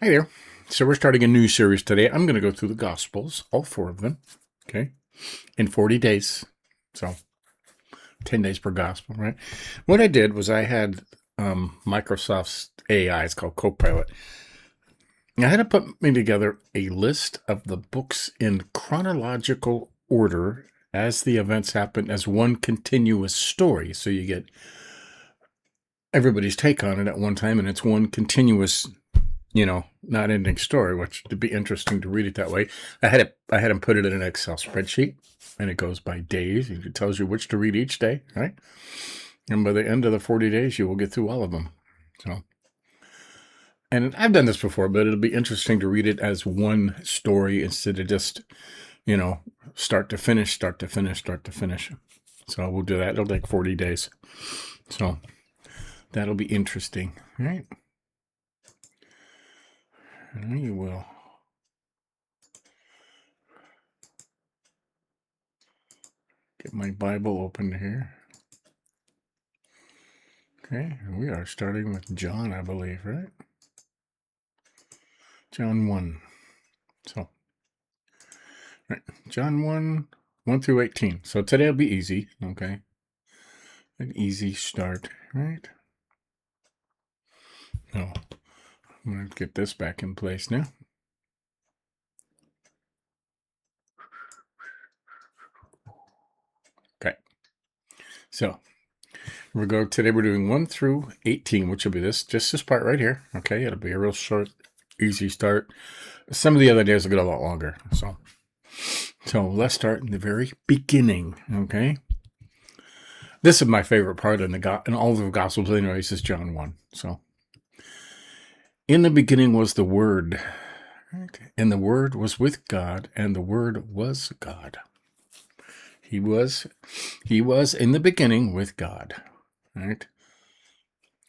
Hi there. So we're starting a new series today. I'm going to go through the Gospels, all four of them, okay, in 40 days. So 10 days per Gospel, right? What I did was I had Microsoft's AI, it's called Copilot. I had to put me together a list of the books in chronological order as the events happen as one continuous story. So you get everybody's take on it at one time, and it's one continuous not ending story, which would be interesting to read it that way. I had him put it in an Excel spreadsheet, and it goes by days. It tells you which to read each day, right? And by the end of the 40 days, you will get through all of them. So, and I've done this before, but it'll be interesting to read it as one story instead of just, start to finish, start to finish, start to finish. So we'll do that. It'll take 40 days. So that'll be interesting, right? And you will. Get my Bible open here. Okay, we are starting with John, I believe, right? John 1. So, right, John 1, 1 through 18. So today will be easy, okay? An easy start, right? So, I'm going to get this back in place now. Okay, so today we're doing 1 through 18, which will be just this part right here, okay? It'll be a real short, easy start. Some of the other days will get a lot longer, so let's start in the very beginning, okay? This is my favorite part in all of the Gospels, anyways, is John 1. So, in the beginning was the Word, right? And the Word was with God, and the Word was God. He was in the beginning with God, right?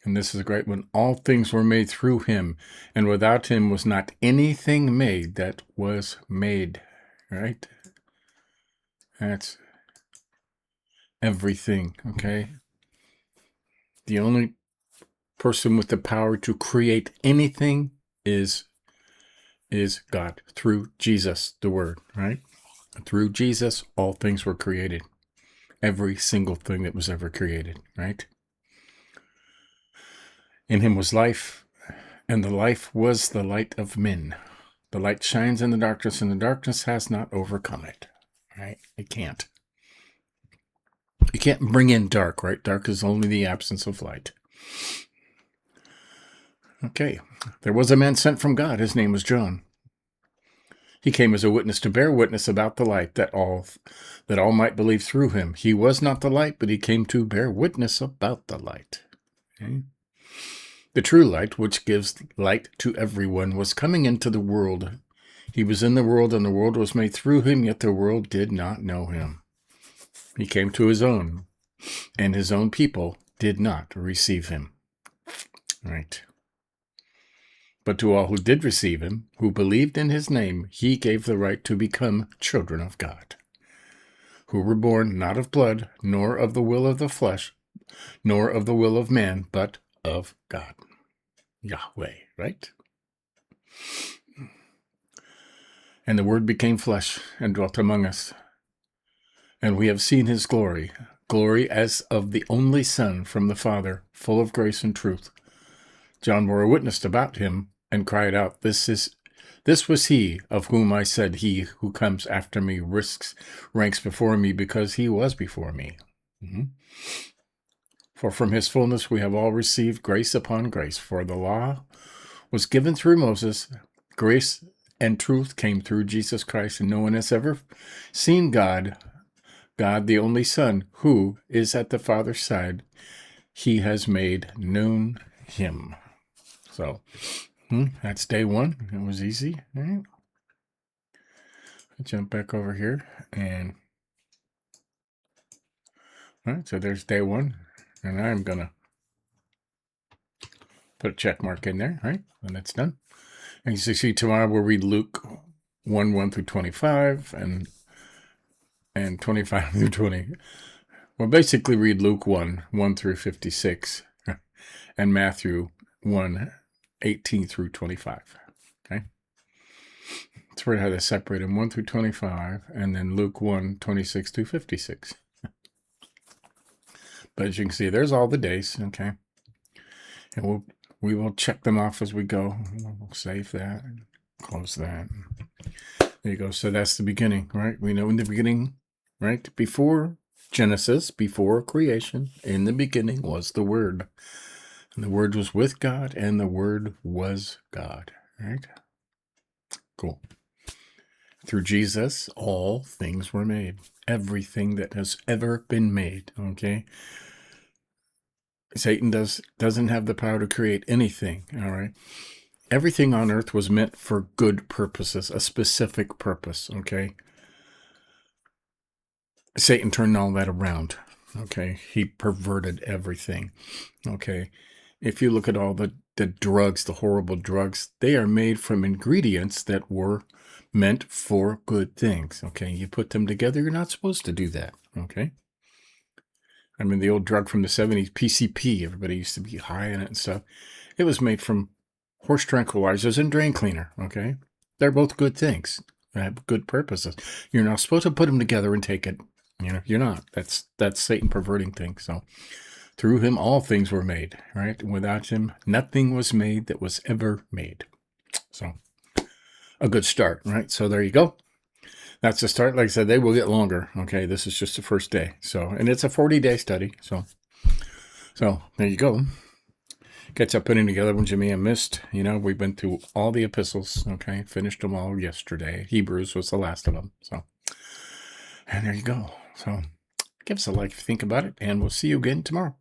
And this is a great one. All things were made through him, and without him was not anything made that was made, right? That's everything, okay? The only person with the power to create anything is God through Jesus, the Word, right? Through Jesus, all things were created. Every single thing that was ever created, right? In him was life, and the life was the light of men. The light shines in the darkness, and the darkness has not overcome it, right? It can't. You can't bring in dark, right? Dark is only the absence of light. Okay. There was a man sent from God. His name was John. He came as a witness to bear witness about the light, that all might believe through him. He was not the light, but he came to bear witness about the light. Okay? The true light, which gives light to everyone, was coming into the world. He was in the world, and the world was made through him, yet the world did not know him. He came to his own, and his own people did not receive him. Right. But to all who did receive him, who believed in his name, he gave the right to become children of God, who were born not of blood, nor of the will of the flesh, nor of the will of man, but of God. Yahweh, right? And the Word became flesh and dwelt among us. And we have seen his glory, glory as of the only Son from the Father, full of grace and truth. John bore witness about him and cried out, This was he of whom I said, He who comes after me ranks before me, because he was before me. Mm-hmm. For from his fullness we have all received grace upon grace. For the law was given through Moses, grace and truth came through Jesus Christ, and no one has ever seen God, the only Son, who is at the Father's side. He has made known him. So, that's day one. It was easy, right? Jump back over here, and all right, so there's day one, and I'm gonna put a check mark in there, right? And that's done. And you see, tomorrow we'll read Luke 1 through 25, and 25 through 20. We'll basically read Luke 1 through 56, and Matthew 1, 18 through 25. Okay. It's weird how they separate them 1 through 25, and then Luke 1, 26 through 56. But as you can see, there's all the days, okay? And we will check them off as we go. We'll save that and close that. There you go. So that's the beginning, right? We know in the beginning, right? Before Genesis, before creation, in the beginning was the Word. And the Word was with God, and the Word was God, right? Cool. Through Jesus, all things were made. Everything that has ever been made, okay? Satan doesn't have the power to create anything, all right? Everything on earth was meant for good purposes, a specific purpose, okay? Satan turned all that around, okay? He perverted everything, okay? If you look at all the drugs, the horrible drugs, they are made from ingredients that were meant for good things, okay? You put them together, you're not supposed to do that, okay? I mean, the old drug from the 70s, PCP, everybody used to be high on it and stuff. It was made from horse tranquilizers and drain cleaner, okay? They're both good things. They have good purposes. You're not supposed to put them together and take it. You know, you're not. That's Satan perverting things. So through him, all things were made, right? And without him, nothing was made that was ever made. So a good start, right? So there you go. That's the start. Like I said, they will get longer. Okay, this is just the first day. So, and it's a 40-day study. So there you go. Catch up putting together ones you may have missed. You know, we've been through all the epistles. Okay, finished them all yesterday. Hebrews was the last of them. So, and there you go. So, give us a like if you think about it, and we'll see you again tomorrow.